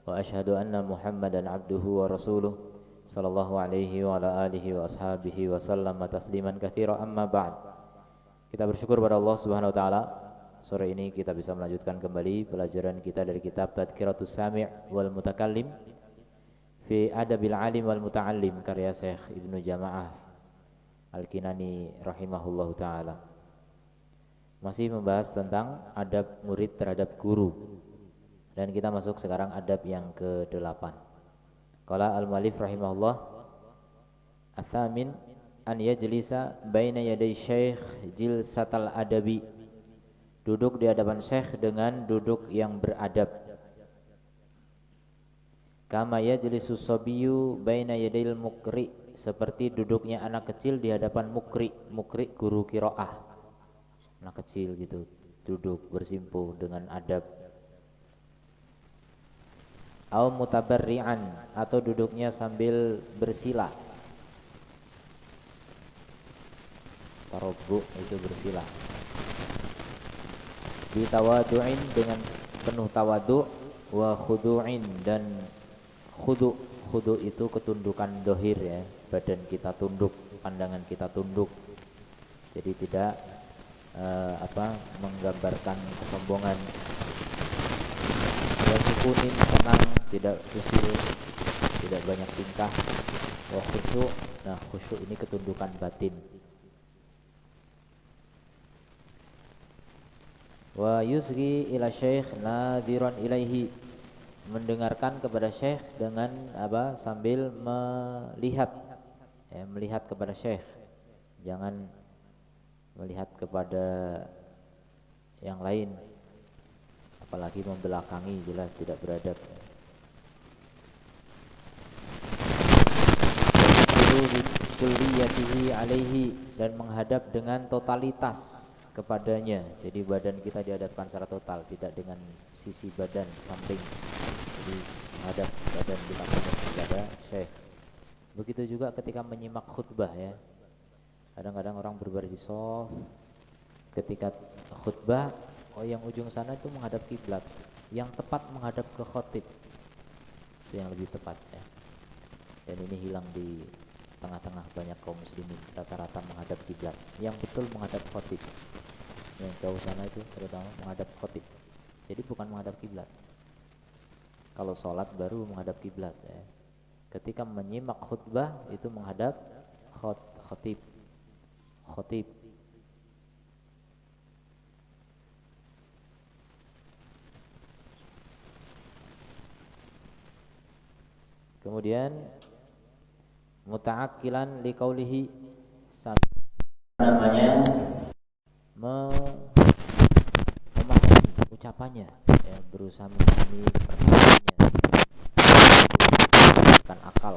وأشهد أن محمدا عبده ورسوله صلى الله عليه وعلى آله وأصحابه وسلم تسليما كثيرا. أما بعد, kita bersyukur pada Allah Subhanahu wa taala, sore ini kita bisa melanjutkan kembali pelajaran kita dari kitab Tadhkiratus Sami' wal Mutakallim fi Adabil Alim wal Muta'allim karya Syekh Ibnu Jama'ah Al-Kinani rahimahullahu taala. Masih membahas tentang adab murid terhadap guru, dan kita masuk sekarang adab yang ke-8. Qala al-muallif rahimahullah, ats-tsamin an yajlisa baina yaday syekh jilsatal adabi, duduk di hadapan syekh dengan duduk yang beradab. Kama yajlisu sabiyyu baina yadayil mukri, seperti duduknya anak kecil di hadapan mukri. Mukri guru qiraah, anak kecil gitu, duduk bersimpuh dengan adab. Au mutabarri'an, atau duduknya sambil bersila. Tarabbu itu bersila. Bitawadu'in, dengan penuh tawadu', wa khudu'in, dan khudu'. Khudu' itu ketundukan dohir ya, badan kita tunduk, pandangan kita tunduk. Jadi tidak menggambarkan kesombongan. Wa sukunin, tenang, tidak usil, tidak banyak tingkah. Wa khusyuk, nah khusyuk ini ketundukan batin. Wa yusghi ila syekh nadhiran ilaihi, mendengarkan kepada syekh dengan sambil melihat ya, melihat kepada syekh, jangan melihat kepada yang lain, apalagi membelakangi, jelas tidak beradab. Kulliyatihi alaihi, dan menghadap dengan totalitas kepadanya. Jadi badan kita dihadapkan secara total, tidak dengan sisi badan samping. Jadi menghadap badan kita kepada syekh. Begitu juga ketika menyimak khutbah ya. Kadang-kadang orang berbaris di shaf, ketika khutbah, yang ujung sana itu menghadap kiblat, yang tepat menghadap ke khatib, itu yang lebih tepat ya. Dan ini hilang di tengah-tengah banyak kaum muslimin, rata-rata menghadap kiblat, yang betul menghadap khatib. Yang jauh sana itu terutama menghadap khatib, jadi bukan menghadap kiblat. Kalau sholat baru menghadap kiblat ya. Ketika menyimak khutbah itu menghadap khatib. Kemudian muta'akkilan liqaulihi, namanya memahami ucapannya ya, berusaha memahami perkataannya dengan akal.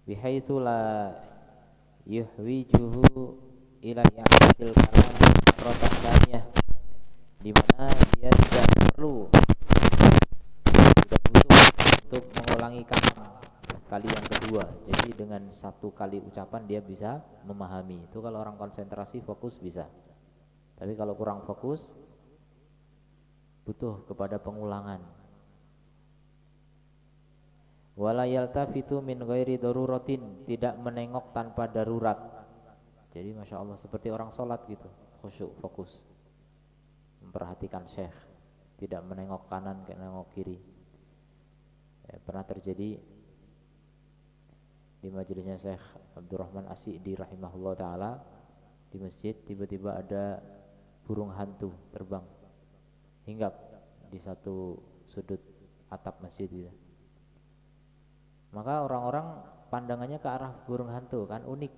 Bihaitsu la yuhwijuhu ila i'adatil kalam marratan tsaniyah, di mana dia tidak perlu, tidak butuh untuk mengulangi kalam kali yang kedua. Jadi dengan satu kali ucapan dia bisa memahami. Itu kalau orang konsentrasi fokus bisa. Tapi kalau kurang fokus butuh kepada pengulangan. Wala yaltafitu min ghairi daruratin, tidak menengok tanpa darurat. Jadi masya Allah seperti orang sholat gitu, khusyuk, fokus, memperhatikan syekh, tidak menengok kanan, menengok kiri ya. Pernah terjadi di majelisnya Syekh Abdurrahman As-Sa'di rahimahullah ta'ala, di masjid tiba-tiba ada burung hantu terbang, hinggap di satu sudut atap masjid gitu. Maka orang-orang pandangannya ke arah burung hantu, kan unik,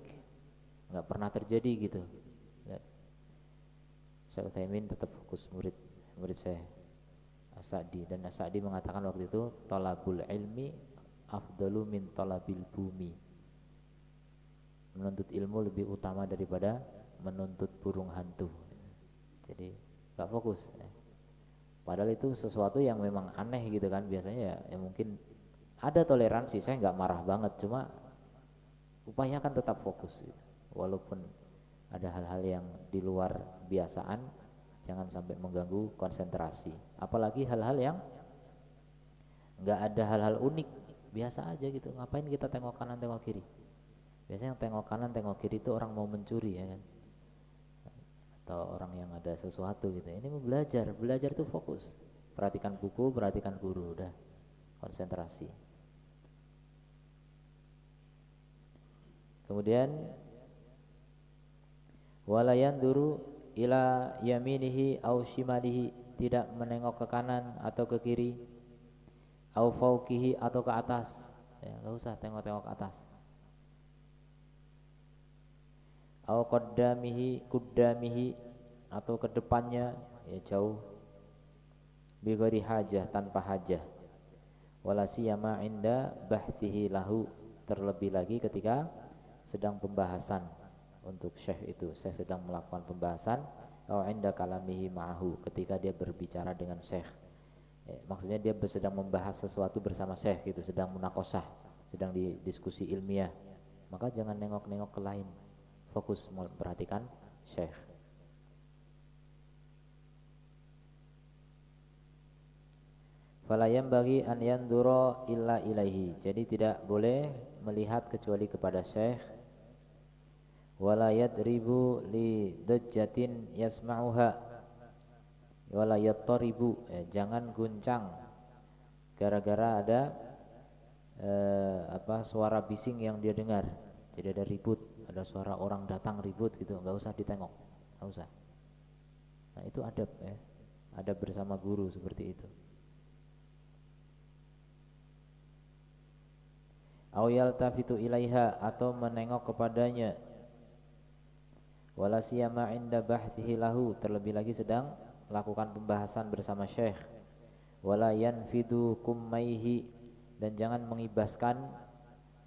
nggak pernah terjadi gitu. Syekh Utsaimin tetap fokus murid saya As-Sa'di, dan As-Sa'di mengatakan waktu itu talabul ilmi afdalu min talabil bumi, menuntut ilmu lebih utama daripada menuntut burung hantu. Jadi nggak fokus ya. Padahal itu sesuatu yang memang aneh gitu kan, biasanya ya mungkin ada toleransi, saya nggak marah banget, cuma upayakan tetap fokus gitu. Walaupun ada hal-hal yang di luar biasaan, jangan sampai mengganggu konsentrasi. Apalagi hal-hal yang nggak ada hal-hal unik, biasa aja gitu. Ngapain kita tengok kanan tengok kiri? Biasanya yang tengok kanan tengok kiri itu orang mau mencuri ya kan, atau orang yang ada sesuatu gitu. Ini mau belajar, belajar itu fokus. Perhatikan buku, perhatikan guru, udah konsentrasi. Kemudian walayan duru ila yaminihi au shimalihi, tidak menengok ke kanan atau ke kiri, au fauqihi atau ke atas, ya nggak usah tengok-tengok ke atas, au kuddamihi atau ke depannya, ya jauh, bi ghairi hajah, tanpa hajah, wala siyama inda bahtihi lahu, terlebih lagi ketika sedang pembahasan untuk syekh itu, syekh sedang melakukan pembahasan, au inda kalamihi ma'ahu, ketika dia berbicara dengan syekh, maksudnya dia sedang membahas sesuatu bersama syekh gitu, sedang munakosah, sedang di diskusi ilmiah, maka jangan nengok-nengok ke lain, fokus memperhatikan syekh. Falayam bagi an yandura illa ilaihi, jadi tidak boleh melihat kecuali kepada syekh. Wala yadribu li dajjatin yasma'uha, wala yattaribu, jangan guncang gara-gara ada suara bising yang dia dengar. Jadi ada ribut, ada suara orang datang ribut gitu, nggak usah ditengok, nggak usah. Nah itu adab ya, adab bersama guru seperti itu. Au yaltafitu ilaiha, atau menengok kepadanya, wala siyama inda bahthihi lahu, terlebih lagi sedang melakukan pembahasan bersama syekh. Wala yanfidu kummaihi, dan jangan mengibaskan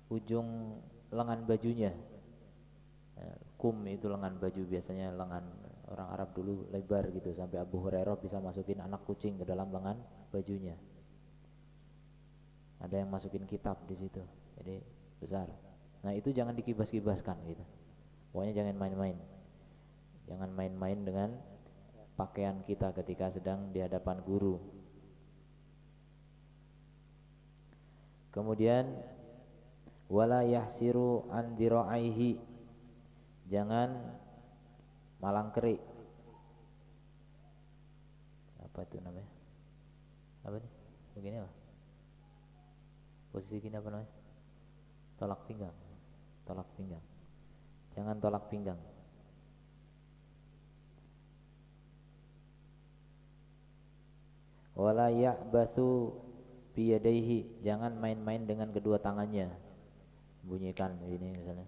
ujung lengan bajunya. Kum itu lengan baju, biasanya lengan orang Arab dulu lebar gitu, sampai Abu Hurairah bisa masukin anak kucing ke dalam lengan bajunya. Ada yang masukin kitab di situ, jadi besar. Nah itu jangan dikibas-kibaskan gitu. Pokoknya jangan main-main. Jangan main-main dengan pakaian kita ketika sedang di hadapan guru. Kemudian wala yahsiru an diraihi, jangan malang kerik. Apa itu namanya? Apa nih? Begini apa? Posisi gini apa namanya? Tolak pinggang. Tolak pinggang. Jangan tolak pinggang. Wala ya'bathu biyadaihi, jangan main-main dengan kedua tangannya, bunyikan ini misalnya,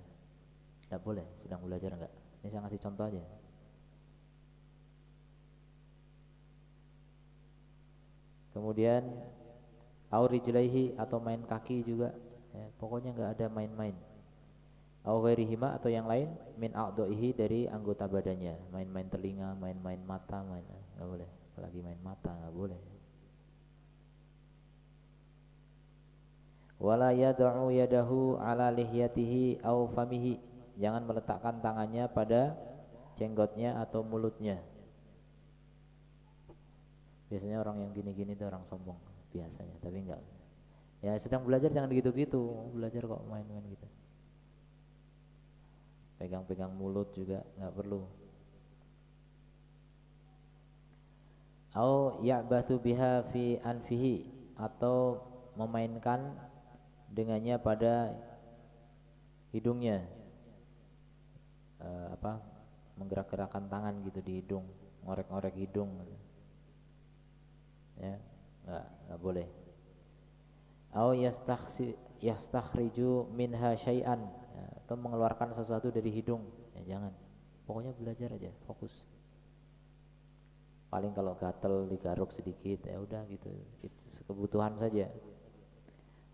tidak boleh. Sedang belajar enggak? Ini saya ngasih contoh aja. Kemudian aurijlaihi, atau main kaki juga ya, pokoknya enggak ada main-main. Au ghairihima, atau yang lain, min a'dha'ihi, dari anggota badannya, main-main telinga, main-main mata, enggak boleh. Apalagi main mata enggak boleh. Wala yad'u yadahu ala lihyatihi au famihi, jangan meletakkan tangannya pada jenggotnya atau mulutnya. Biasanya orang yang gini-gini itu orang sombong biasanya, tapi enggak. Ya sedang belajar jangan gitu-gitu, belajar kok main-main gitu. Pegang-pegang mulut juga enggak perlu. Au ya'bathu biha fi anfihi, atau memainkan dengannya pada hidungnya, menggerak-gerakkan tangan gitu di hidung, ngorek-ngorek hidung gitu. Ya nggak boleh. Au yastakhriju minha syai'an, ya, atau mengeluarkan sesuatu dari hidung, ya jangan. Pokoknya belajar aja, fokus. Paling kalau gatel digaruk sedikit, ya udah gitu, itu kebutuhan saja.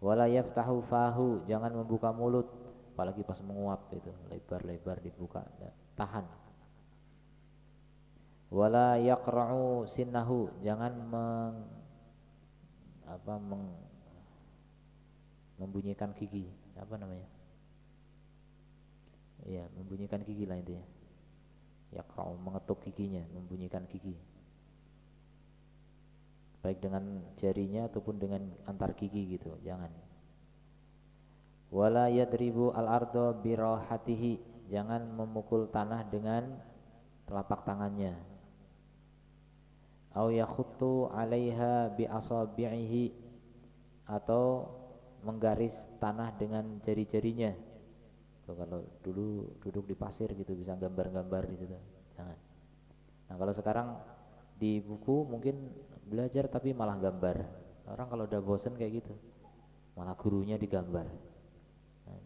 Wala yaftahu fahu, jangan membuka mulut, apalagi pas menguap itu, lebar-lebar dibuka, tahan. Wala yaqra'u sinnahu, jangan membunyikan gigi, apa namanya? Iya, membunyikan gigi lah intinya. Yaqra'u mengetuk giginya, membunyikan gigi. Baik dengan jarinya ataupun dengan antar gigi gitu, jangan. Wala yadribu al-ardo birahatihi, jangan memukul tanah dengan telapak tangannya. Au yakhuttu 'alaiha bi asabi'ihi, atau menggaris tanah dengan jari-jarinya. Tuh, kalau dulu duduk di pasir gitu bisa gambar-gambar di situ, jangan. Nah, kalau sekarang di buku mungkin belajar tapi malah gambar. Orang kalau udah bosen kayak gitu, malah gurunya digambar. Nah,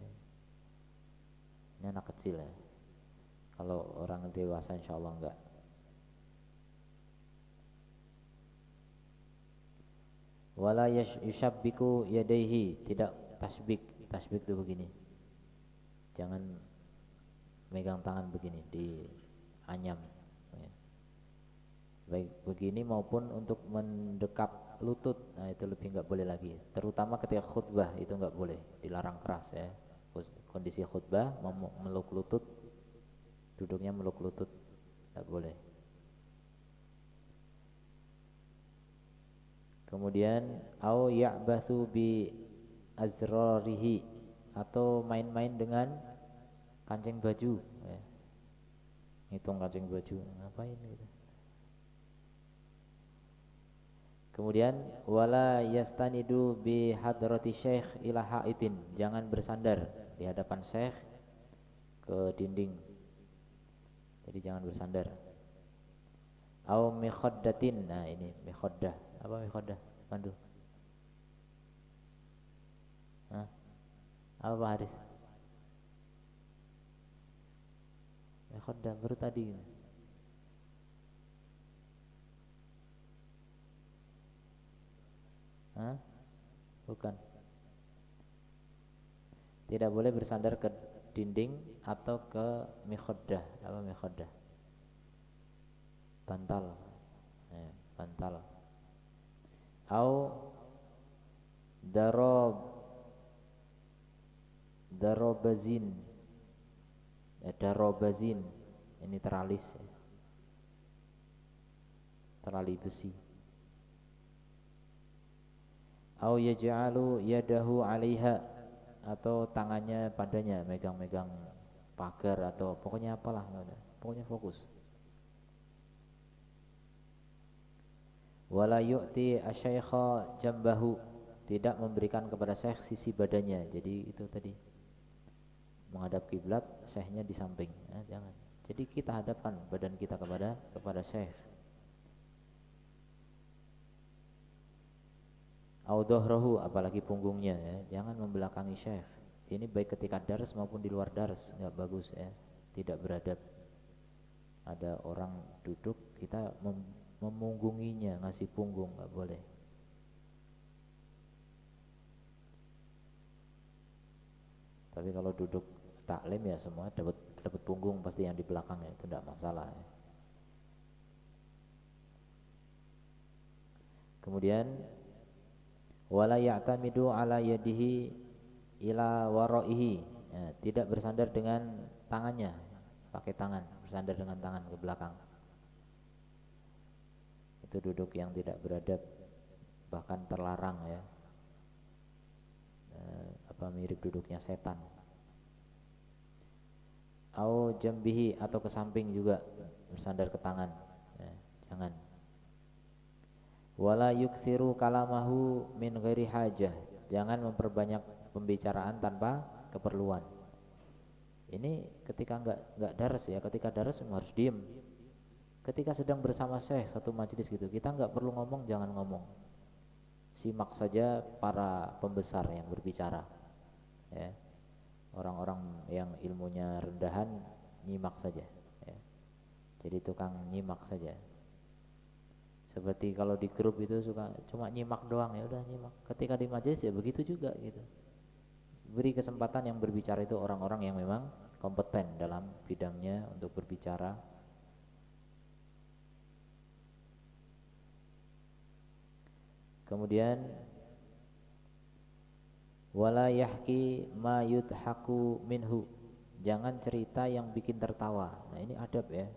ini anak kecil ya. Kalau orang dewasa insya Allah enggak. Wala yushabbiku yadaihi, tidak tasbik. Tasbik itu begini, jangan megang tangan begini di anyam ya. Baik begini maupun untuk mendekap lutut, nah itu lebih nggak boleh lagi, terutama ketika khutbah itu nggak boleh, dilarang keras ya. Kondisi khutbah meluk lutut, duduknya meluk lutut, nggak boleh. Kemudian au ya'bathu bi azrarihi, atau main-main dengan kancing baju ya. Ngitung kancing baju ngapain gitu. Kemudian wala yastanidu bi hadrati syekh ila haitin, jangan bersandar di hadapan syekh ke dinding. Jadi jangan bersandar. Au mikhaddatin, nah ini mikhaddah. Apa mikhaddah? Pandu. Hah? Apa Pak Haris? Mikhaddah baru tadi. Hah? Bukan. Tidak boleh bersandar ke dinding atau ke mikhaddah. Apa mikhaddah? Bantal. Bantal. Au darobazin. Darobazin. Ini teralis ya. Terali besi. Au yaj'alu yadahu 'alaiha, atau tangannya padanya, megang-megang pagar atau pokoknya apalah, pokoknya fokus. Wala yu'ti asyaikha jambahu, tidak memberikan kepada syekh sisi badannya. Jadi itu tadi menghadap kiblat, syekhnya di samping, jangan. Jadi kita hadapkan badan kita kepada syekh. Au dhahrahu, apalagi punggungnya ya, jangan membelakangi syekh. Ini baik ketika dars maupun di luar dars, enggak bagus ya, tidak beradab. Ada orang duduk kita memunggunginya, ngasih punggung, enggak boleh. Tapi kalau duduk taklim ya semua dapat punggung pasti yang di belakangnya, itu enggak masalah ya. Kemudian wala ya'tamidu ala yadihi ila waraihi, ya, tidak bersandar dengan tangannya, pakai tangan, bersandar dengan tangan ke belakang. Itu duduk yang tidak beradab, bahkan terlarang ya. Mirip duduknya setan. Au jambihi, atau ke samping juga bersandar ke tangan ya, jangan. Wala yukthiru kalamahu min ghairi hajah, jangan memperbanyak pembicaraan tanpa keperluan. Ini ketika enggak dars ya, ketika dars harus diem. Ketika sedang bersama syekh satu majelis gitu, kita enggak perlu ngomong, jangan ngomong. Simak saja para pembesar yang berbicara ya. Orang-orang yang ilmunya rendahan nyimak saja ya. Jadi tukang nyimak saja. Seperti kalau di grup itu suka cuma nyimak doang, ya udah nyimak. Ketika di majelis ya begitu juga gitu. Beri kesempatan yang berbicara itu orang-orang yang memang kompeten dalam bidangnya untuk berbicara. Kemudian wala yahki ma yudhaku minhu, jangan cerita yang bikin tertawa. Nah ini adab ya.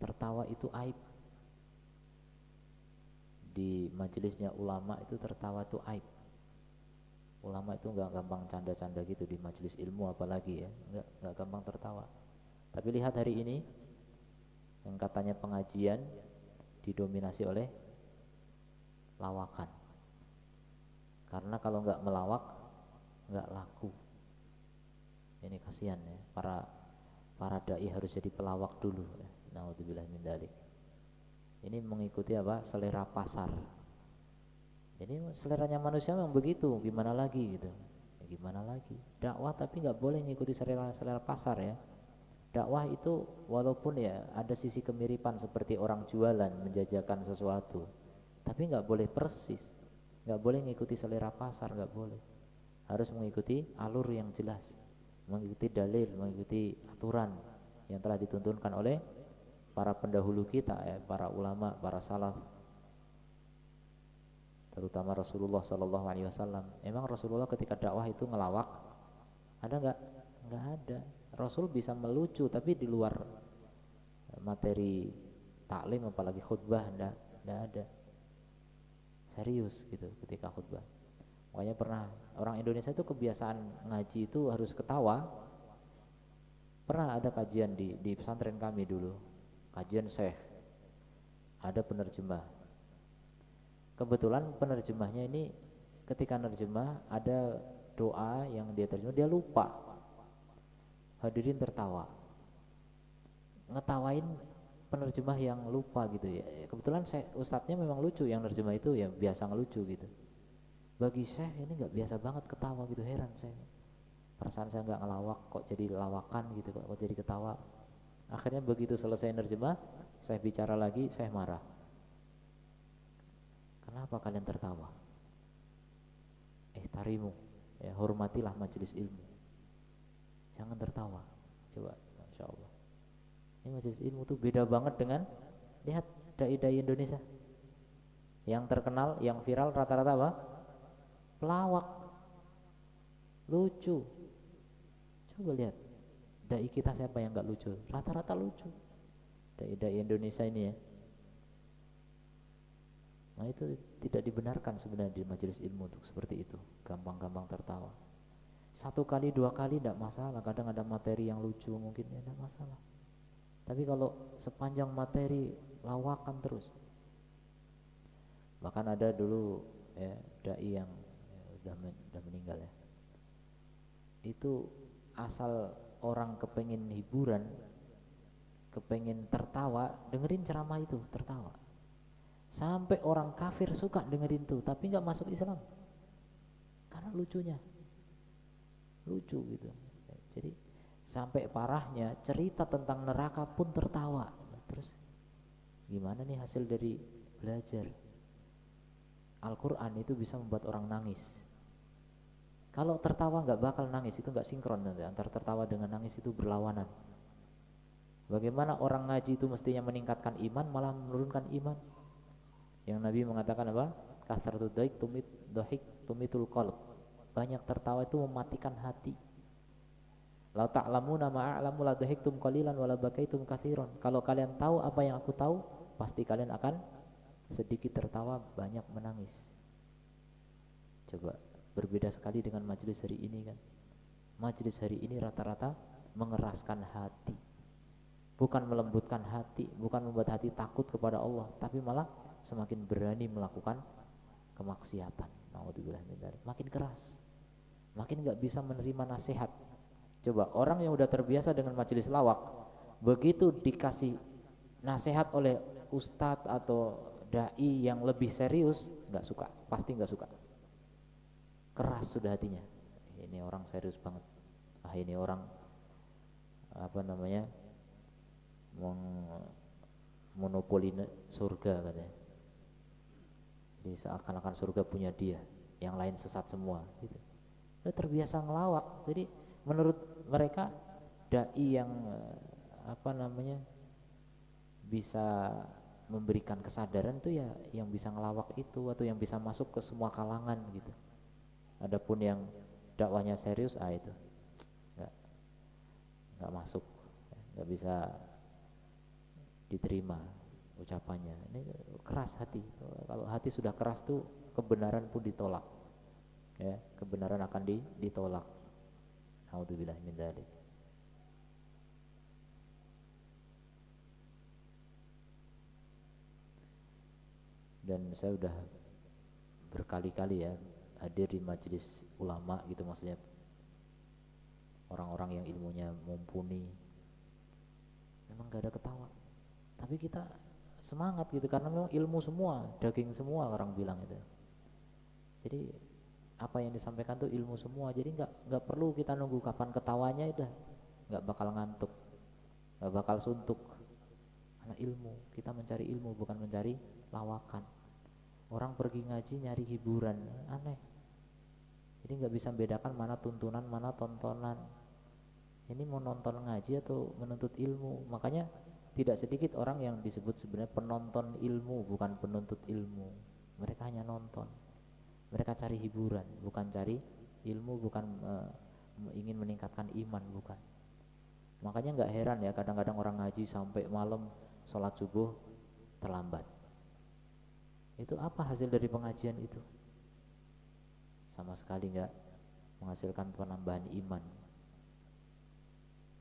tertawa itu aib. Di majelisnya ulama itu tertawa itu aib. Ulama itu nggak gampang canda-canda gitu di majelis ilmu, apalagi ya, nggak gampang tertawa. Tapi lihat hari ini yang katanya pengajian didominasi oleh lawakan. Karena kalau nggak melawak nggak laku. Ini kasihan ya, para dai harus jadi pelawak dulu ya. Naudzubillah min dzalik. Ini mengikuti apa? Selera pasar. Jadi seleranya manusia memang begitu, gimana lagi gitu. Ya, gimana lagi? Dakwah tapi nggak boleh ngikuti selera pasar ya. Dakwah itu walaupun ya ada sisi kemiripan seperti orang jualan menjajakan sesuatu, tapi nggak boleh persis, nggak boleh ngikuti selera pasar, nggak boleh. Harus mengikuti alur yang jelas, mengikuti dalil, mengikuti aturan yang telah dituntunkan oleh para pendahulu kita ya, para ulama, para salaf, terutama Rasulullah Shallallahu Alaihi Wasallam. Emang Rasulullah ketika dakwah itu ngelawak? Ada nggak? Nggak ada. Rasul bisa melucu tapi di luar materi taklim apalagi khutbah nggak ada. Serius gitu ketika khutbah. Makanya pernah orang Indonesia itu kebiasaan ngaji itu harus ketawa. Pernah ada kajian di pesantren kami dulu, kajian syekh, ada penerjemah. Kebetulan penerjemahnya ini ketika nerjemah ada doa yang dia terjemah, dia lupa. Hadirin tertawa, ngetawain penerjemah yang lupa gitu ya. Kebetulan ustadznya memang lucu, yang nerjemah itu ya biasa ngelucu gitu. Bagi saya ini nggak biasa banget ketawa gitu, heran saya. Perasaan saya nggak ngelawak kok jadi lawakan gitu, kok jadi ketawa. Akhirnya begitu selesai nerjemah, saya bicara lagi, saya marah. Kenapa kalian tertawa? Tarimu, ya hormatilah majelis ilmu. Jangan tertawa. Coba, Masya Allah. Ini majelis ilmu tuh beda banget dengan, lihat dai-dai Indonesia. Yang terkenal, yang viral rata-rata apa? Pelawak, lucu. Coba lihat, dai kita siapa yang nggak lucu? Rata-rata lucu. Dai-dai Indonesia ini ya. Nah itu tidak dibenarkan sebenarnya di majelis ilmu untuk seperti itu, gampang-gampang tertawa. Satu kali, dua kali tidak masalah, kadang ada materi yang lucu mungkin ya tidak masalah. Tapi kalau sepanjang materi lawakan terus. Bahkan ada dulu ya dai yang ya, udah meninggal ya. Itu asal orang kepengin hiburan, kepengin tertawa, dengerin ceramah itu tertawa. Sampai orang kafir suka dengerin tuh, tapi nggak masuk Islam karena lucunya, lucu gitu. Jadi sampai parahnya cerita tentang neraka pun tertawa. Terus gimana nih hasil dari belajar? Al-Quran itu bisa membuat orang nangis. Kalau tertawa nggak bakal nangis, itu nggak sinkron nanti, antara tertawa dengan nangis itu berlawanan. Bagaimana orang ngaji itu mestinya meningkatkan iman, malah menurunkan iman. Yang Nabi mengatakan apa? Kasratud daik tumitul qalb. Banyak tertawa itu mematikan hati. La ta'lamuna ma a'lamu la dhahiktum qalilan wa la bakaitum katsiran. Kalau kalian tahu apa yang aku tahu, pasti kalian akan sedikit tertawa, banyak menangis. Coba, berbeda sekali dengan majelis hari ini kan. Majelis hari ini rata-rata mengeraskan hati. Bukan melembutkan hati, bukan membuat hati takut kepada Allah, tapi malah semakin berani melakukan kemaksiatan. Naudzubillah min dzalik. Makin keras, makin nggak bisa menerima nasihat. Coba orang yang udah terbiasa dengan majelis lawak, begitu dikasih nasihat oleh ustadz atau dai yang lebih serius, nggak suka, pasti nggak suka. Keras sudah hatinya. Ini orang serius banget. Ini orang apa namanya? Monopoli surga katanya. Jadi seakan-akan surga punya dia, yang lain sesat semua gitu. Udah terbiasa ngelawak. Jadi menurut mereka dai yang apa namanya bisa memberikan kesadaran itu ya yang bisa ngelawak itu, atau yang bisa masuk ke semua kalangan gitu. Adapun yang dakwanya serius itu nggak masuk, nggak bisa diterima ucapannya. Ini keras hati. Kalau hati sudah keras tuh kebenaran pun ditolak. Ya, kebenaran akan ditolak. Alhamdulillah min dzalik. Dan saya udah berkali-kali ya hadir di majelis ulama gitu, maksudnya orang-orang yang ilmunya mumpuni, memang gak ada ketawa, tapi kita semangat gitu karena memang ilmu semua, daging semua orang bilang itu. Jadi apa yang disampaikan tuh ilmu semua, jadi nggak perlu kita nunggu kapan ketawanya, udah nggak bakal ngantuk, nggak bakal suntuk. Karena ilmu, kita mencari ilmu bukan mencari lawakan. Orang pergi ngaji nyari hiburan, aneh. Jadi nggak bisa membedakan mana tuntunan, mana tontonan. Ini mau nonton ngaji atau menuntut ilmu. Makanya tidak sedikit orang yang disebut sebenarnya penonton ilmu, bukan penuntut ilmu. Mereka hanya nonton. Mereka cari hiburan, bukan cari ilmu, bukan ingin meningkatkan iman, bukan. Makanya nggak heran ya kadang-kadang orang ngaji sampai malam, sholat subuh terlambat. Itu apa hasil dari pengajian itu? Sama sekali nggak menghasilkan penambahan iman.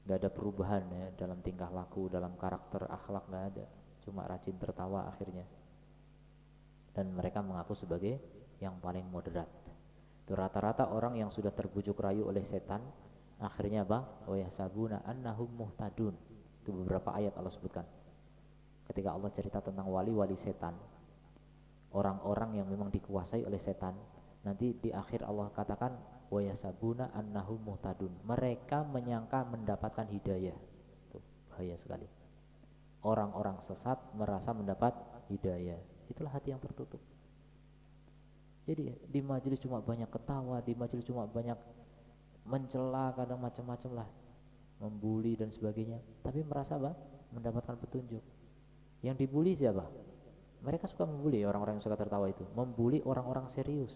Nggak ada perubahan ya dalam tingkah laku, dalam karakter, akhlak, nggak ada. Cuma rajin tertawa akhirnya. Dan mereka mengaku sebagai yang paling moderat. Itu rata-rata orang yang sudah terbujuk rayu oleh setan, akhirnya apa? Wa yahsabuna annahum muhtadun. Itu beberapa ayat Allah sebutkan. Ketika Allah cerita tentang wali-wali setan, orang-orang yang memang dikuasai oleh setan, nanti di akhir Allah katakan wa yahsabuna annahum muhtadun. Mereka menyangka mendapatkan hidayah. Tuh, bahaya sekali. Orang-orang sesat merasa mendapat hidayah. Itulah hati yang tertutup. Jadi di majelis cuma banyak ketawa, di majelis cuma banyak mencela, kadang macam-macam lah, membuli dan sebagainya, tapi merasa apa? Mendapatkan petunjuk. Yang dibully siapa? Mereka suka membuli orang-orang yang suka tertawa itu, membuli orang-orang serius,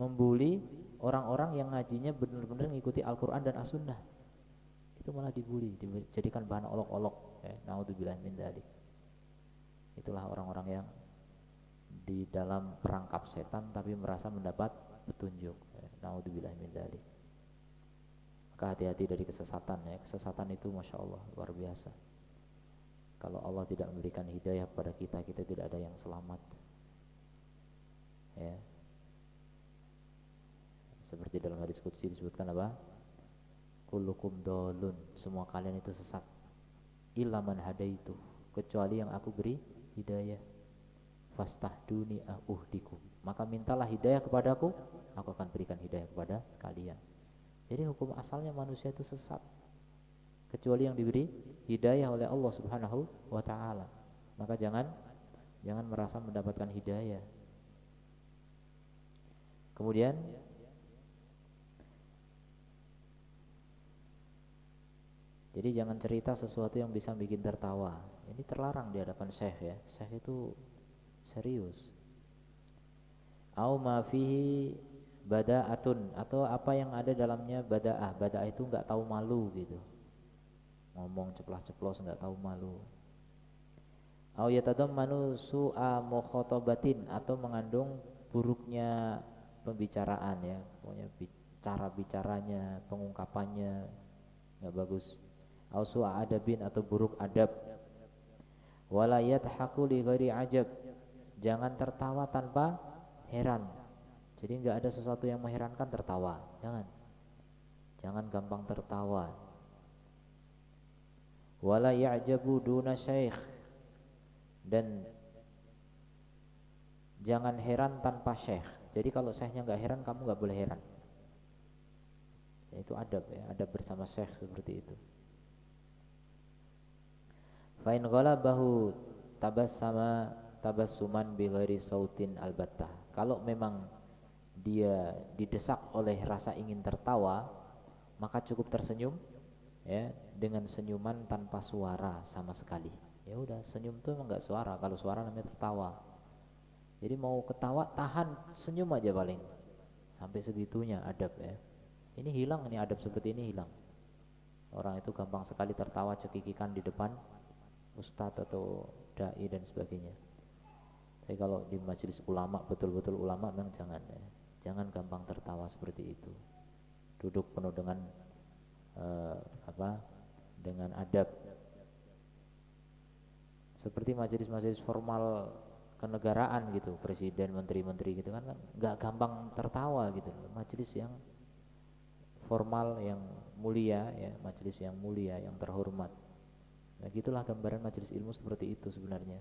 membuli orang-orang yang ngajinya benar-benar mengikuti Al-Quran dan As-Sunnah. Itu malah dibully, dijadikan bahan olok-olok. Naudzubillah min dzalik. Itulah orang-orang yang di dalam perangkap setan tapi merasa mendapat petunjuk. Naudzubillah min dzalik. Maka hati-hati dari kesesatan ya. Kesesatan itu Masya Allah luar biasa. Kalau Allah tidak memberikan hidayah kepada kita, kita tidak ada yang selamat. Ya. Seperti dalam hadis qudsi disebutkan apa? Kullukum dolun, semua kalian itu sesat. Illa man hadaitu, kecuali yang aku beri hidayah. Fastahduni uhdikum, maka mintalah hidayah kepadaku, aku akan berikan hidayah kepada kalian. Jadi hukum asalnya manusia itu sesat, kecuali yang diberi hidayah oleh Allah Subhanahu wa ta'ala. Maka jangan merasa mendapatkan hidayah. Kemudian jadi jangan cerita sesuatu yang bisa bikin tertawa. Ini terlarang di hadapan syekh ya. Syekh itu serius. Au ma fihi bada'atun, atau apa yang ada dalamnya bada'ah. Bada'ah itu enggak tahu malu gitu. Ngomong ceplas-ceplos enggak tahu malu. Au yatadammanu su'a mukhatabatin, atau mengandung buruknya pembicaraan ya. Pokoknya bicaranya, pengungkapannya enggak bagus. Au su'a adabin, atau buruk adab. Wala yadhaku li ghairi ajab, jangan tertawa tanpa heran. Jadi enggak ada sesuatu yang mengherankan tertawa. Jangan gampang tertawa. Wala ya'jabu duna syekh, dan jangan heran tanpa syekh. Jadi kalau syekhnya enggak heran, kamu enggak boleh heran. Ya, itu adab ya, adab bersama syekh seperti itu. Fa in ghalabahu tabassuman bi ghairi sautin albattah. Kalau memang dia didesak oleh rasa ingin tertawa, maka cukup tersenyum ya, dengan senyuman tanpa suara sama sekali. Ya udah, senyum itu memang enggak suara, kalau suara namanya tertawa. Jadi mau ketawa tahan senyum aja paling. Sampai segitunya adab ya. Ini hilang, ini adab seperti ini hilang. Orang itu gampang sekali tertawa cekikikan di depan ustadz atau dai dan sebagainya. Tapi kalau di majelis ulama, betul-betul ulama, memang jangan ya. Jangan gampang tertawa seperti itu. Duduk penuh dengan dengan adab. Seperti majelis-majelis formal kenegaraan gitu, presiden, menteri-menteri gitu kan nggak gampang tertawa gitu. Majelis yang formal, yang mulia ya, majelis yang mulia, yang terhormat. Nah, gitulah gambaran majelis ilmu seperti itu sebenarnya.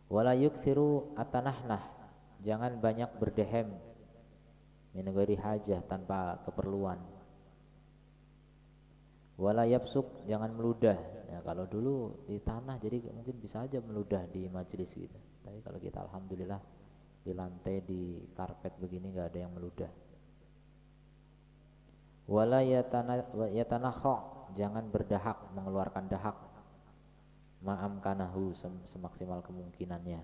Wala yukthiru atanahnah, jangan banyak berdehem min ghairi hajah, tanpa keperluan. Wala yabsuk, jangan meludah. Ya, kalau dulu di tanah jadi mungkin bisa aja meludah di majelis gitu. Tapi kalau kita alhamdulillah di lantai, di karpet begini nggak ada yang meludah. Wala yatanakha, jangan berdahak, mengeluarkan dahak. Ma'amkanahu, semaksimal kemungkinannya.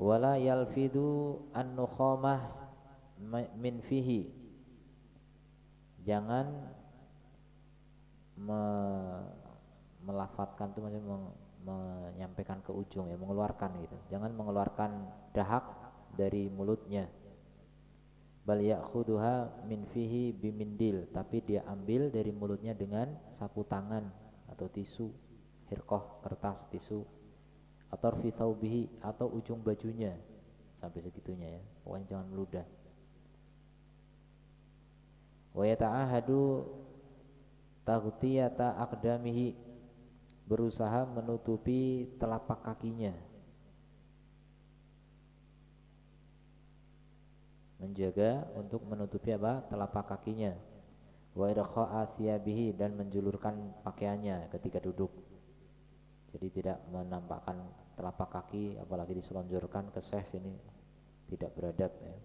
Wala yalfidu an-nukhamah min fihi, jangan melafatkan itu maksudnya menyampaikan ke ujung ya, mengeluarkan gitu. Jangan mengeluarkan dahak dari mulutnya. Bal ya'khuduha min fihi bimindil, tapi dia ambil dari mulutnya dengan sapu tangan atau tisu, hirqah, kertas, tisu, atau fi thawbihi, atau ujung bajunya, sampai segitunya ya. Pokoknya jangan meludah. Wa yata'ahadu taghtiyata aqdamihi, berusaha menutupi telapak kakinya, menjaga untuk menutupi telapak kakinya. Wa irkha'a thiyabihi, dan menjulurkan pakaiannya ketika duduk. Jadi tidak menampakkan telapak kaki, apalagi diselonjorkan ke syekh, ini tidak beradab ya.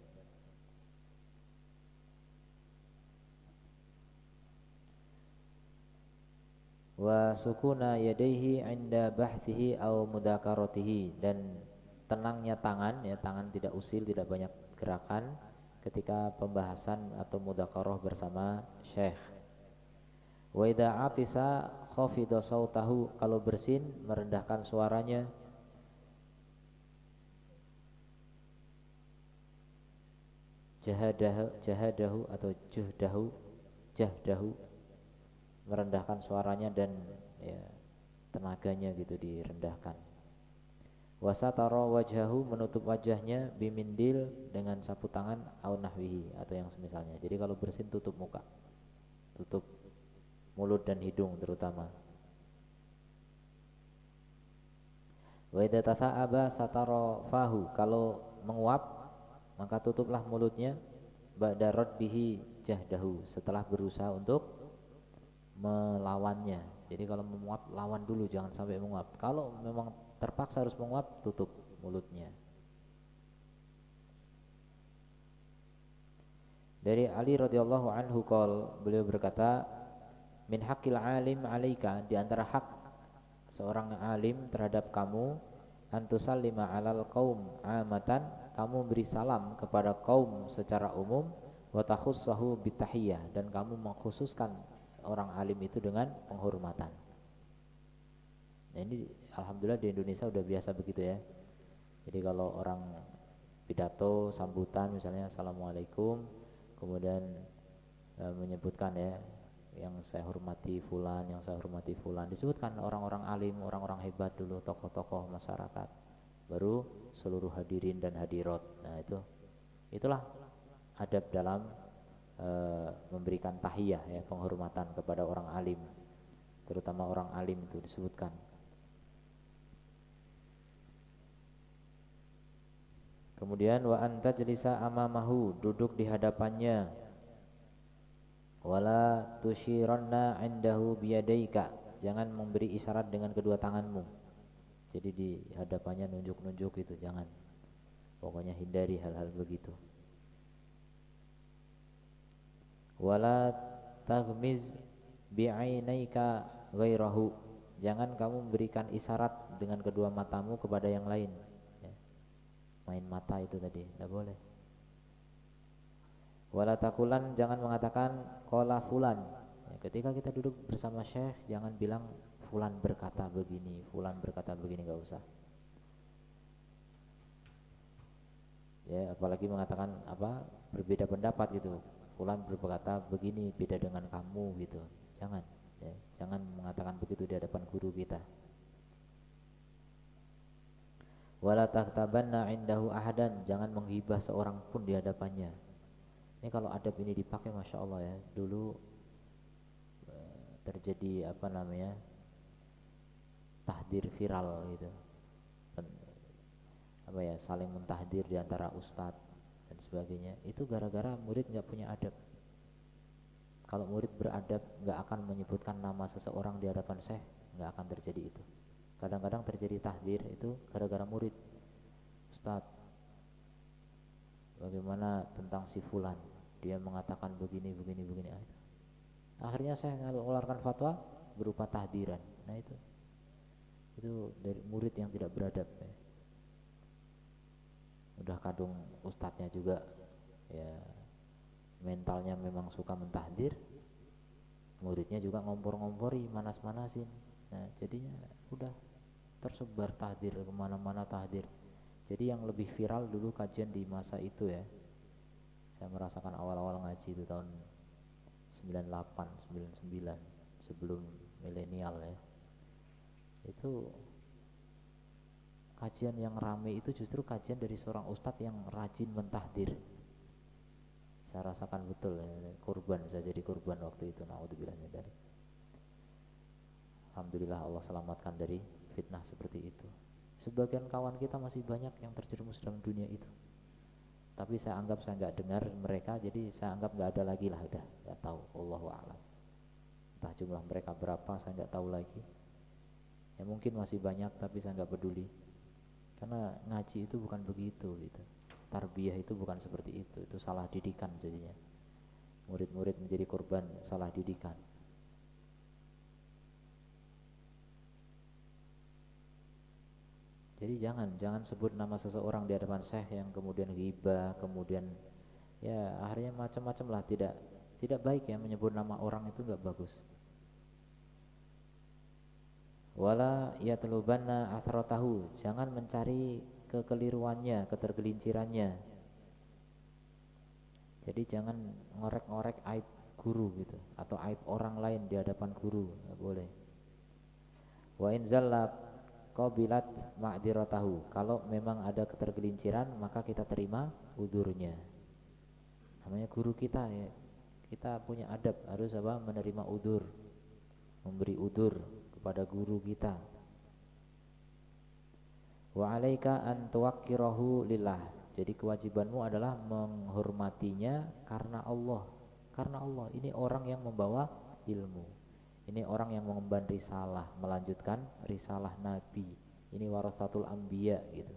Wa sukuna yadaihi 'inda bahthihi aw mudzakaratihi, dan tenangnya tangan ya, tangan tidak usil, tidak banyak gerakan ketika pembahasan atau mudzakarah bersama syekh. Wa idza atisa khafida sautahu, kalau bersin merendahkan suaranya. Jahadahu atau jahdahu, merendahkan suaranya dan ya, tenaganya gitu direndahkan. Wasatara wajhahu, menutup wajahnya, bimindil, dengan sapu tangan, au nahwihi, atau yang semisalnya. Jadi kalau bersin tutup muka, tutup mulut dan hidung terutama. Wa idza tasa'aba satara fahu, kalau menguap maka tutuplah mulutnya. Ba'da raddihi jahdahu, setelah berusaha untuk melawannya. Jadi kalau menguap, lawan dulu, jangan sampai menguap. Kalau memang terpaksa harus menguap, tutup mulutnya. Dari Ali radhiyallahu anhu qol, beliau berkata, min haqqil alim 'alaika, di antara hak seorang alim terhadap kamu, antusallima 'alal qaum 'amatan, kamu beri salam kepada kaum secara umum, wa takhussahu bitahiyah, dan kamu mengkhususkan orang alim itu dengan penghormatan. Nah, ini alhamdulillah di Indonesia udah biasa begitu ya. Jadi kalau orang pidato sambutan misalnya assalamualaikum, kemudian menyebutkan ya, yang saya hormati fulan, yang saya hormati fulan, disebutkan orang-orang alim, orang-orang hebat dulu, tokoh-tokoh masyarakat, baru seluruh hadirin dan hadirat. Nah, itulah adab dalam memberikan tahiyah ya, penghormatan kepada orang alim, terutama orang alim itu disebutkan. Kemudian wa anta jelisa amamahu, duduk di hadapannya. Wala tushiranna indahu biyadaika, jangan memberi isyarat dengan kedua tanganmu. Jadi di hadapannya nunjuk-nunjuk itu jangan. Pokoknya hindari hal-hal begitu. Wala taghmiz bi'ainaika ghairahu, jangan kamu memberikan isyarat dengan kedua matamu kepada yang lain ya. Main mata itu tadi tidak boleh. Wala takulan, jangan mengatakan qala fulan ya, Ketika kita duduk bersama syekh, jangan bilang fulan berkata begini, fulan berkata begini, nggak usah. Ya, apalagi mengatakan apa berbeda pendapat gitu. Fulan berkata begini, beda dengan kamu gitu. Jangan, ya, jangan mengatakan begitu di hadapan guru kita. Wala tahtabanna indahu ahadan, jangan menghibah seorang pun di hadapannya. Ini kalau adab ini dipakai, masya Allah ya. Dulu terjadi apa namanya tahdir viral gitu, apa ya, saling mentahdir di antara ustadz dan sebagainya. Itu gara-gara murid nggak punya adab. Kalau murid beradab, nggak akan menyebutkan nama seseorang di hadapan syekh, nggak akan terjadi itu. Kadang-kadang terjadi tahdir itu gara-gara murid. Ustadz, bagaimana tentang si fulan, dia mengatakan begini begini begini. Akhirnya saya mengeluarkan fatwa berupa tahdiran. Nah itu dari murid yang tidak beradab ya. Udah kadung ustadznya juga ya mentalnya memang suka mentahdir, muridnya juga ngompor-ngompori, manas-manasin. Nah jadinya udah tersebar tahdir kemana-mana tahdir. Jadi yang lebih viral dulu kajian di masa itu ya, saya merasakan awal-awal ngaji itu tahun 98, 99 sebelum milenial ya. Itu kajian yang rame itu justru kajian dari seorang ustadz yang rajin mentahdir. Saya rasakan betul ya, kurban, saya jadi kurban waktu itu, naudzubillah min dzalik. Alhamdulillah Allah selamatkan dari fitnah seperti itu. Sebagian kawan kita masih banyak yang terjerumus dalam dunia itu. Tapi saya anggap saya nggak dengar mereka, jadi saya anggap nggak ada lagi lah, udah nggak tahu, Allahu a'lam. Entah jumlah mereka berapa, saya nggak tahu lagi. Ya mungkin masih banyak, tapi saya nggak peduli. Karena ngaji itu bukan begitu gitu. Tarbiyah itu bukan seperti itu salah didikan jadinya. Murid-murid menjadi korban salah didikan. Jadi jangan sebut nama seseorang di hadapan syekh yang kemudian ghibah, kemudian ya akhirnya macam-macam lah, tidak baik ya menyebut nama orang, itu nggak bagus. Wala yatlubanna athratahu, jangan mencari kekeliruannya, ketergelincirannya. Jadi jangan ngorek-ngorek aib guru gitu, atau aib orang lain di hadapan guru, nggak boleh. Wa in zalla qabilat ma'diratahu, kalau memang ada ketergelinciran maka kita terima udurnya. Namanya guru kita ya, kita punya adab, harus apa, menerima udur, memberi udur kepada guru kita. Wa alaika an tuwaqqirahu lillah, jadi kewajibanmu adalah menghormatinya karena Allah. Karena Allah, ini orang yang membawa ilmu, ini orang yang mengemban risalah, melanjutkan risalah Nabi, ini warasatul anbiya gitu.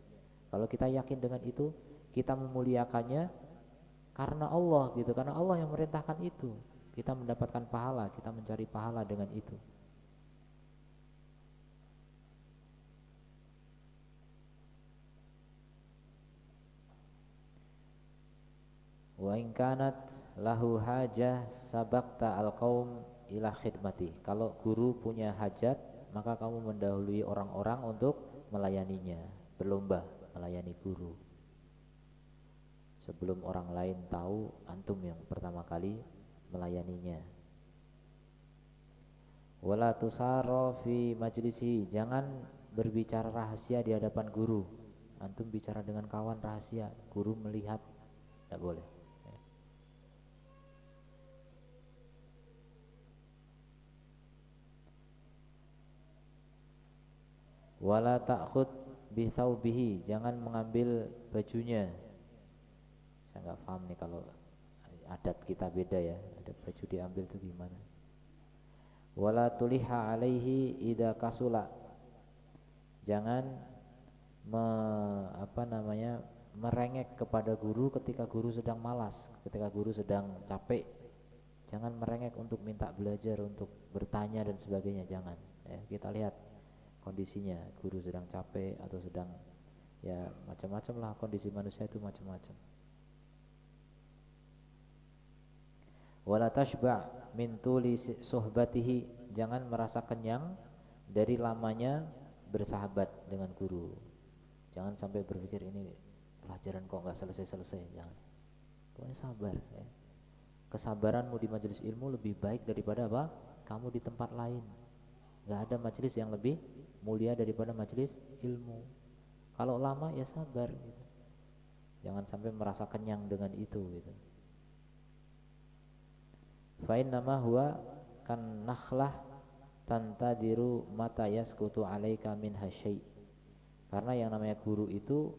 Kalau kita yakin dengan itu, kita memuliakannya karena Allah gitu, karena Allah yang merintahkan itu, kita mendapatkan pahala, kita mencari pahala dengan itu. Wa in kanat lahu hajah sabaqta al-qaum ila khidmati, kalau guru punya hajat maka kamu mendahului orang-orang untuk melayaninya, berlomba melayani guru. Sebelum orang lain tahu, antum yang pertama kali melayaninya. Wala tusarra fi majlisi, jangan berbicara rahasia di hadapan guru. Antum bicara dengan kawan rahasia, guru melihat, tidak boleh. Wala ta'khud bi thawbihi, jangan mengambil bajunya. Saya nggak paham nih kalau adat kita beda ya, ada baju diambil itu gimana. Wala tuliha alaihi idza kasula, jangan merengek kepada guru ketika guru sedang malas, ketika guru sedang capek. Jangan merengek untuk minta belajar, untuk bertanya dan sebagainya, jangan ya. Kita lihat kondisinya, guru sedang capek atau sedang ya macam-macam lah, kondisi manusia itu macam-macam. Wala tashba' min tuli suhbatihi, jangan merasa kenyang dari lamanya bersahabat dengan guru. Jangan sampai berpikir ini pelajaran kok nggak selesai-selesai, jangan. Pokoknya sabar ya. Kesabaranmu di majelis ilmu lebih baik daripada apa? Kamu di tempat lain. Nggak ada majelis yang lebih mulia daripada majelis ilmu. Kalau lama ya sabar gitu. Jangan sampai merasa kenyang dengan itu gitu. Fa innama huwa kan nakhlah tantadiru mata yaskutu alaika min hasyai. Karena yang namanya guru itu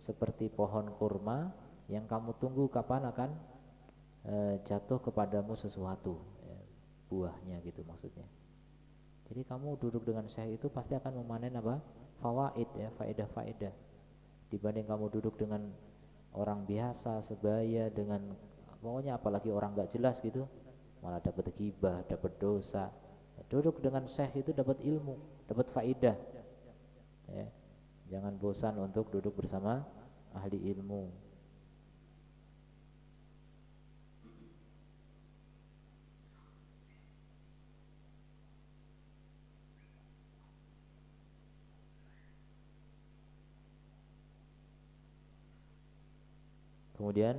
seperti pohon kurma yang kamu tunggu kapan akan jatuh kepadamu sesuatu ya, buahnya gitu maksudnya. Jadi kamu duduk dengan syekh itu pasti akan memanen apa? Fawaid ya, faedah-faedah. Dibanding kamu duduk dengan orang biasa sebaya dengan pokoknya apalagi orang nggak jelas gitu, malah dapat ghibah, dapat dosa. Duduk dengan syekh itu dapat ilmu, dapat faedah. Ya. Jangan bosan untuk duduk bersama ahli ilmu. Kemudian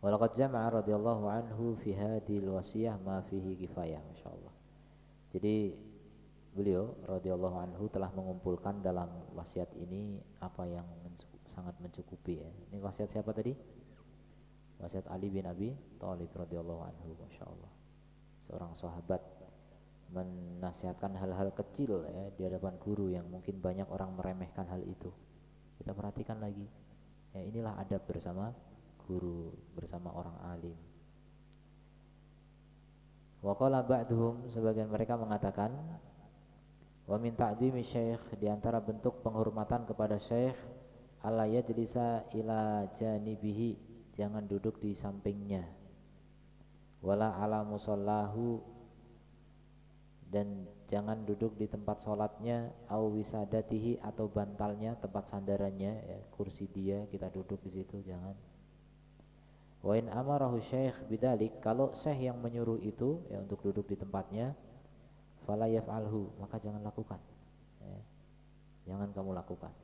walaqad jama'a radhiyallahu anhu fi hadhil wasiyah ma fihi kifayah, masyaallah. Jadi beliau radhiyallahu anhu telah mengumpulkan dalam wasiat ini apa yang sangat mencukupi ya. Ini wasiat siapa tadi? Wasiat Ali bin Abi Thalib radhiyallahu anhu, masyaallah. Seorang sahabat menasihatkan hal-hal kecil ya di hadapan guru yang mungkin banyak orang meremehkan hal itu. Kita perhatikan lagi. Ya, inilah adab bersama guru, bersama orang alim. Wa qala ba'duhum, sebagian mereka mengatakan, wa min ta'dhimi syekh, di antara bentuk penghormatan kepada syekh, alla yajlisa ila janibihi, jangan duduk di sampingnya. Wala ala musallahu, dan jangan duduk di tempat sholatnya, au wisadatihi, atau bantalnya, tempat sandarannya ya, kursi dia kita duduk di situ, jangan. Wa in amarahu syekh bidzalik, kalau syekh yang menyuruh itu ya untuk duduk di tempatnya, fala yaf'alhu, maka jangan lakukan ya. Jangan kamu lakukan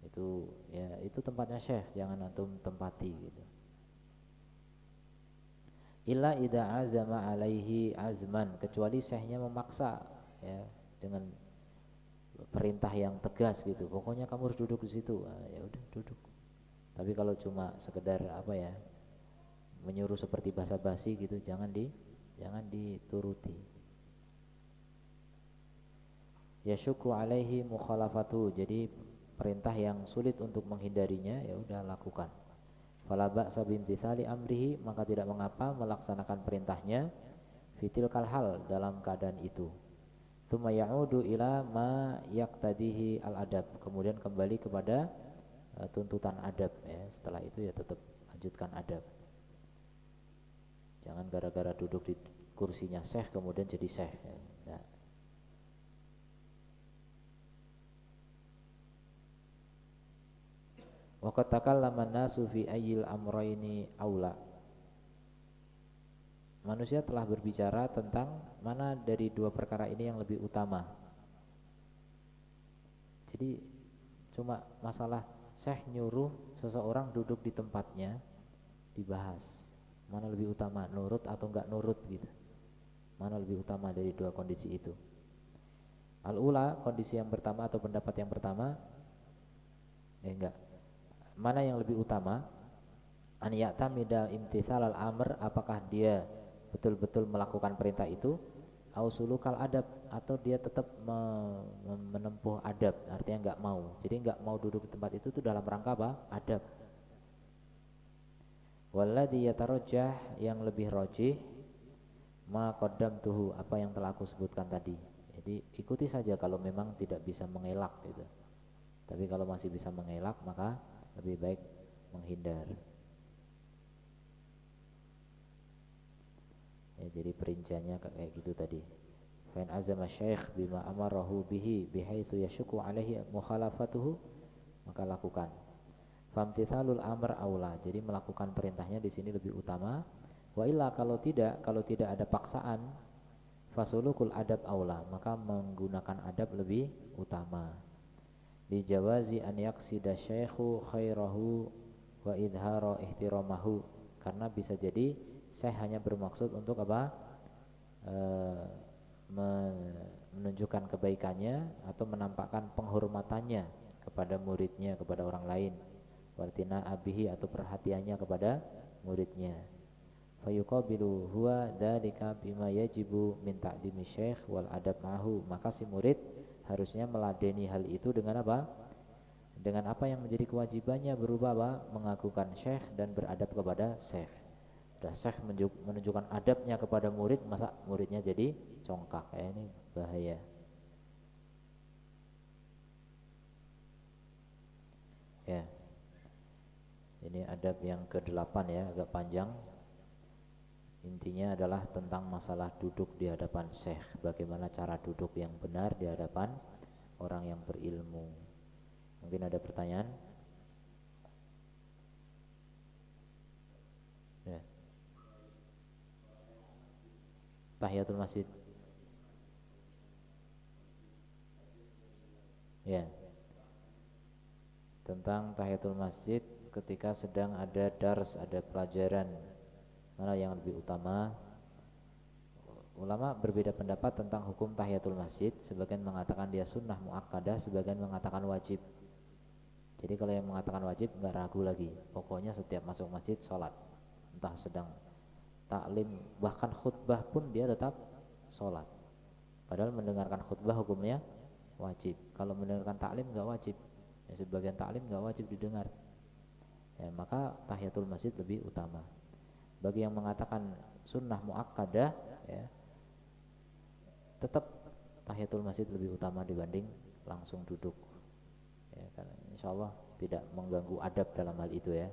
itu ya, itu tempatnya syekh, jangan antum tempati gitu. Illa idza azama alaihi azman, kecuali syekhnya memaksa ya dengan perintah yang tegas gitu, pokoknya kamu harus duduk di situ. Ya udah duduk. Tapi kalau cuma sekedar apa ya, menyuruh seperti basa-basi gitu, jangan dituruti. Yashuku alaihi mukhalafatu, jadi perintah yang sulit untuk menghindarinya, ya udah lakukan. Fala ba'sa bimtithali amrihi, maka tidak mengapa melaksanakan perintahnya, fitil kalhal, dalam keadaan itu. Tsumma ya'udu ila ma yaqtadihi al-adab, kemudian kembali kepada tuntutan adab ya. Setelah itu ya tetap lanjutkan adab. Jangan gara-gara duduk di kursinya syekh kemudian jadi syekh ya. Nah. Wa qad takallama an-nasu fi ayyil amrayni aula. Manusia telah berbicara tentang mana dari dua perkara ini yang lebih utama. Jadi cuma masalah syekh nyuruh seseorang duduk di tempatnya dibahas. Mana lebih utama, nurut atau enggak nurut gitu. Mana lebih utama dari dua kondisi itu. Al-ula, kondisi yang pertama atau pendapat yang pertama, enggak. Mana yang lebih utama? An ya'tamida imtithal al-amr, apakah dia betul-betul melakukan perintah itu, au sulukal adab, atau dia tetap menempuh adab, artinya enggak mau. Jadi enggak mau duduk di tempat itu dalam rangka apa? Adab. Walladhi yatarajjah, yang lebih rajih, ma qaddamtuhu, apa yang telah aku sebutkan tadi. Jadi ikuti saja kalau memang tidak bisa mengelak gitu. Tapi kalau masih bisa mengelak maka lebih baik menghindar. Ya, jadi perinciannya kayak gitu tadi. Fa in azama syekh bima amarahu bihi bihaitsu yashku alaihi mukhalafatuhu, maka lakukan. famtithalul amr aula, jadi melakukan perintahnya di sini lebih utama. Wa illa kalau tidak ada paksaan, fasulukul adab aula, maka menggunakan adab lebih utama. Li jawazi an yaksida syaikhu khairahu wa idhara ihtiramahu, karena bisa jadi saya hanya bermaksud untuk apa? Menunjukkan kebaikannya atau menampakkan penghormatannya kepada muridnya, kepada orang lain, wartina abihi, atau perhatiannya kepada muridnya. Fayuqabilu huwa dzalika bima yajibu min ta'dimi syekh wal adab ma'hu, maka si murid harusnya meladeni hal itu dengan apa? Dengan apa yang menjadi kewajibannya, berupa apa? Mengagungkan syekh dan beradab kepada syekh. Udah syekh menunjukkan adabnya kepada murid, masa muridnya jadi congkak, ini bahaya. Ya, ini adab yang ke-8 ya, agak panjang. Intinya adalah tentang masalah duduk di hadapan syekh, bagaimana cara duduk yang benar di hadapan orang yang berilmu. Mungkin ada pertanyaan? Ya. Tahiyatul masjid. Ya. Tentang tahiyatul masjid ketika sedang ada dars, ada pelajaran, mana yang lebih utama? Ulama berbeda pendapat tentang hukum tahiyatul masjid. Sebagian mengatakan dia sunnah muakkadah, sebagian mengatakan wajib. Jadi kalau yang mengatakan wajib nggak ragu lagi, pokoknya setiap masuk masjid sholat, entah sedang taklim, bahkan khutbah pun dia tetap sholat. Padahal mendengarkan khutbah hukumnya wajib. Kalau mendengarkan taklim nggak wajib. Ya, sebagian taklim nggak wajib didengar. Ya, maka tahiyatul masjid lebih utama. Bagi yang mengatakan sunnah muakkadah, ya, tetap tahiyatul masjid lebih utama dibanding langsung duduk. Ya, karena insya Allah tidak mengganggu adab dalam hal itu ya.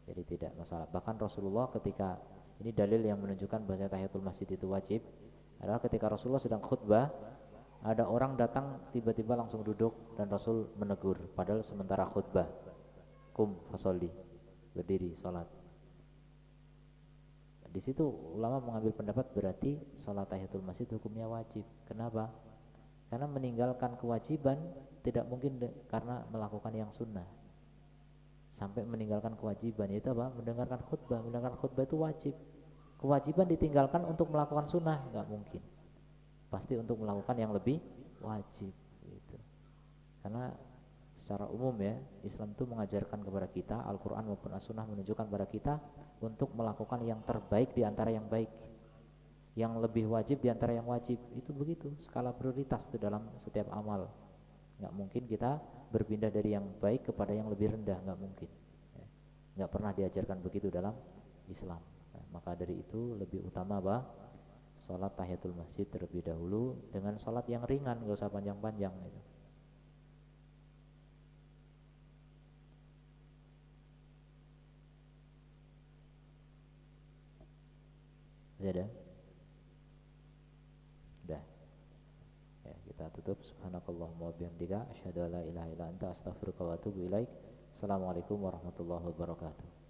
Jadi tidak masalah. Bahkan Rasulullah ketika, ini dalil yang menunjukkan bahwa tahiyatul masjid itu wajib, adalah ketika Rasulullah sedang khutbah, ada orang datang tiba-tiba langsung duduk dan Rasul menegur, padahal sementara khutbah. Kum fasolli, berdiri sholat. Di situ ulama mengambil pendapat berarti sholat tahiyatul masjid hukumnya wajib. Kenapa? Karena meninggalkan kewajiban tidak mungkin karena melakukan yang sunnah. Sampai meninggalkan kewajiban, itu apa? Mendengarkan khutbah. Mendengarkan khutbah itu wajib. Kewajiban ditinggalkan untuk melakukan sunnah, nggak mungkin. Pasti untuk melakukan yang lebih wajib gitu. Karena secara umum ya, Islam itu mengajarkan kepada kita, Al-Quran maupun As-Sunnah menunjukkan kepada kita untuk melakukan yang terbaik di antara yang baik, yang lebih wajib di antara yang wajib. Itu begitu, skala prioritas itu dalam setiap amal. Nggak mungkin kita berpindah dari yang baik kepada yang lebih rendah, nggak mungkin ya. Nggak pernah diajarkan begitu dalam Islam. Nah, maka dari itu lebih utama apa? Sholat tahiyatul masjid terlebih dahulu, dengan sholat yang ringan, nggak usah panjang-panjang gitu. Masih ada? Udah. Ya, kita tutup. Subhanakallahumma wabihamdika asyhadu an la ilaha illa anta astaghfiruka wa atubu ilaik. Assalamualaikum warahmatullahi wabarakatuh.